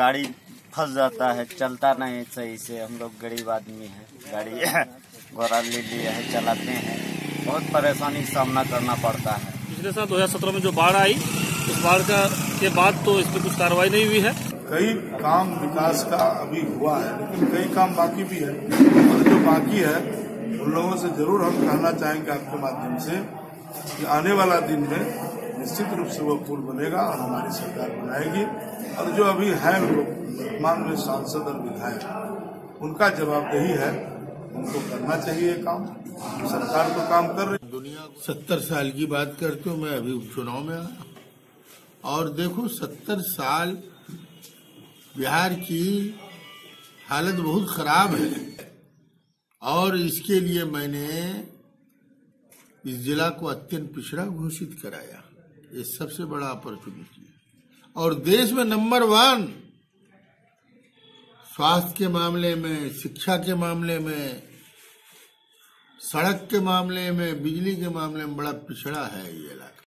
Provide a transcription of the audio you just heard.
गाड़ी फंस जाता है, चलता नहीं सही से। हम लोग गरीब आदमी हैं, गाड़ी घोड़ा ले लिए हैं, चलाते हैं, बहुत परेशानी का सामना करना पड़ता है। पिछले साल 2017 में जो बाढ़ आई, उस बाढ़ के बाद तो इस पर कुछ कार्रवाई नहीं हुई है। कई काम विकास का अभी हुआ है, लेकिन कई काम बाकी भी है। और जो बाकी है उन लोगों से जरूर हम कहना चाहेंगे आपके माध्यम से कि आने वाला दिन में निश्चित रूप से वो पुल बनेगा और हमारी सरकार बनाएगी। और जो अभी है वर्तमान में सांसद और विधायक, उनका जवाबदेही है, उनको करना चाहिए काम। सरकार तो काम कर रही। दुनिया 70 साल की बात करते हो, मैं अभी उपचुनाव में आया और देखो 70 साल बिहार की हालत बहुत खराब है और इसके लिए मैंने इस जिला को अत्यंत पिछड़ा घोषित कराया। ये सबसे बड़ा अपॉर्चुनिटी है और देश में नंबर 1 स्वास्थ्य के मामले में, शिक्षा के मामले में, सड़क के मामले में, बिजली के मामले में बड़ा पिछड़ा है ये इलाका।